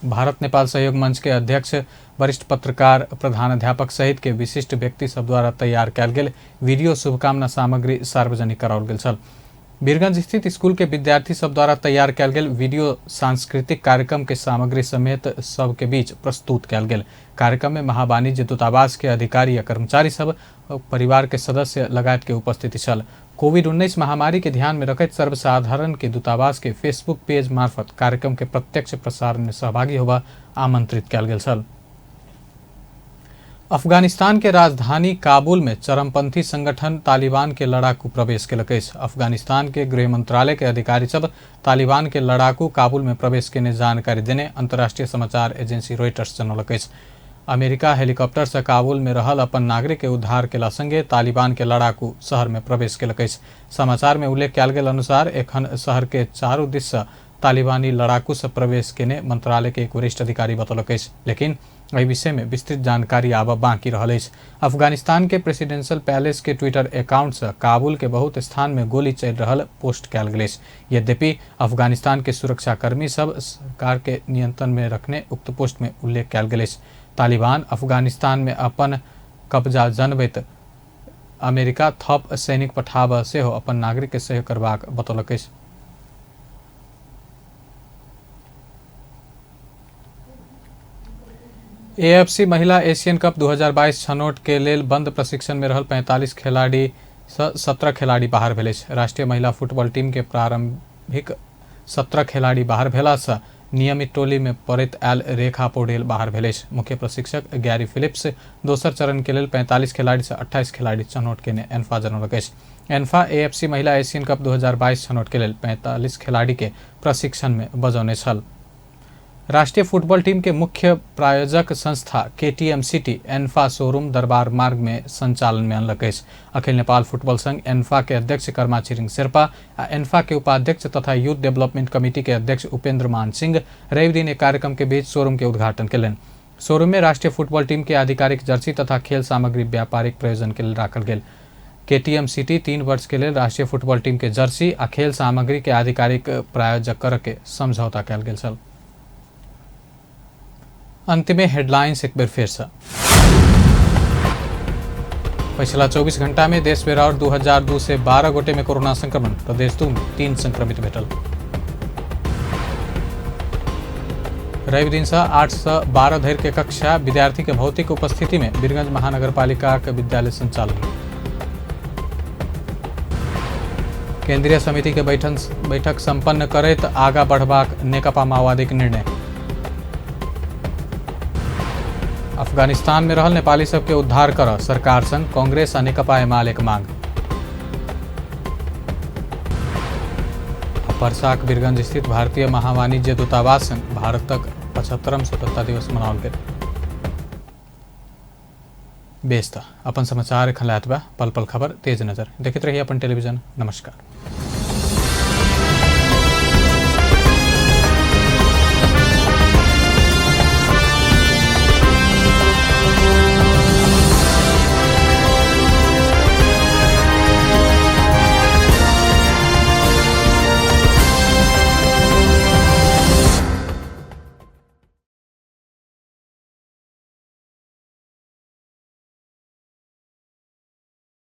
भारत नेपाल सहयोग मंच के अध्यक्ष, वरिष्ठ पत्रकार, प्रधानाध्यापक सहित के विशिष्ट व्यक्ति सब द्वारा तैयार कयल गेल वीडियो शुभकामना सामग्री सार्वजनिक कराओल गेल छल। वीरगंज स्थित स्कूल के विद्यार्थी सब द्वारा तैयार कयल गेल वीडियो सांस्कृतिक कार्यक्रम के सामग्री समेत सबके बीच प्रस्तुत कयल गेल। कार्यक्रम में महावाणिज्य दूतावास के अधिकारी या कर्मचारी सब, परिवार के सदस्य लगायत के उपस्थिति छल। कोविड-19 महामारी के ध्यान में रखैत सर्वसाधारण के दूतावास के फेसबुक पेज मार्फत कार्यक्रम के प्रत्यक्ष प्रसारण में सहभागी होबा आमंत्रित कयल गेल छल। अफगानिस्तान के राजधानी काबुल में चरमपंथी संगठन तालिबान के लड़ाकू प्रवेश केलक अछि। अफगानिस्तान के गृह मंत्रालय के अधिकारी सब तालिबान के लड़ाकू काबुल में प्रवेश केने जानकारी देने अंतर्राष्ट्रीय समाचार एजेंसी रॉयटर्स जनौलक अछि। अमेरिका हेलीकॉप्टर से काबुल में रहल अपन नागरिक के उद्धार केला संगे तालिबान के लड़ाकू शहर में प्रवेश केलक अछि। समाचार में उल्लेख कयल गेल अनुसार एखन शहर के चारू दिस से तालिबानी लड़ाकू से प्रवेश केने मंत्रालय के एक वरिष्ठ अधिकारी बतौलक अछि, लेकिन एहि विषय में विस्तृत जानकारी आब बाकी रहल अछि। अफगानिस्तान के प्रेसिडेंशियल पैलेस के ट्विटर अकाउंट से काबुल के बहुत स्थान में गोली चल रहल पोस्ट कयल गेल अछि। यद्यपि अफगानिस्तान के सुरक्षाकर्मी सब सरकार के नियंत्रण में रखने उक्त पोस्ट में उल्लेख कयल गेल अछि। तालिबान अफगानिस्तान में अपन कब्जा जनबैत अमेरिका थप सैनिक पठाबऽ सेहो अपन नागरिक के सहयोग करबाक बतौलक अछि। AFC महिला एशियन कप 2022 छनौट के लेल बंद प्रशिक्षण में रहल 45 खिलाड़ी सँ 17 खिलाड़ी बाहर भेल अछि। राष्ट्रीय महिला फुटबॉल टीम के प्रारंभिक 17 खिलाड़ी बाहर भेला सँ नियमित टोली में पड़ैत आयल रेखा पौडेल बाहर भेल अछि। मुख्य प्रशिक्षक गैरी फिलिप्स दोसर चरण के लेल 45 खिलाड़ी से 28 खिलाड़ी छनौट केने एन्फा जनौलक अछि। एन्फा AFC महिला एशियन कप 2022 छनौट के लेल 45 खिलाड़ी के प्रशिक्षण में बजौने छल। राष्ट्रीय फुटबॉल टीम के मुख्य प्रायोजक संस्था KTM सिटी एन्फा शोरूम दरबार मार्ग में संचालन में अनलक अछि। अखिल नेपाल फुटबॉल संघ एन्फा के अध्यक्ष कर्मा छिरिङ शेर्पा आ एन्फा के उपाध्यक्ष तथा यूथ डेवलपमेंट कमिटी के अध्यक्ष उपेन्द्र मान सिंह रवि दिन एक कार्यक्रम के बीच शोरूम के उद्घाटन कयलनि। शोरूम में राष्ट्रीय फुटबॉल टीम के आधिकारिक जर्सी तथा खेल सामग्री व्यापारिक प्रयोजन के लिए राखल गेल। KTM सिटी 3 वर्ष के लिए राष्ट्रीय फुटबॉल टीम के जर्सी आ खेल सामग्री के आधिकारिक प्रायोजक कर के समझौता कयल गेल छल। अंतिमे हेडलाइंस एक बेर फिर से। पिछला 24 घंटा में देश में और 2002 से 12 गोटे में कोरोना संक्रमण, प्रदेश 2 में 3 संक्रमित भेटल। रवि दिन से 8 से 12 धरि के कक्षा विद्यार्थी के भौतिक उपस्थिति में वीरगंज महानगरपालिका के विद्यालय संचालन। केंद्रीय समिति के बैठक संपन्न करैत आगा बढ़बाक नेकपा माओवादी के निर्णय। अफगानिस्तान में रहल नेपाली सबके उद्धार कर सरकार संग कांग्रेस आ नेकपा एमाले के मांग। पर्साक वीरगंज स्थित भारतीय महावाणिज्य दूतावास संग भारतक 75वां स्वतंत्रता दिवस मनाओल गेल। बेस अपन समाचार एखन लायत बा। पल पल खबर तेज नजर देखते रहिए अपन टेलीविजन। नमस्कार।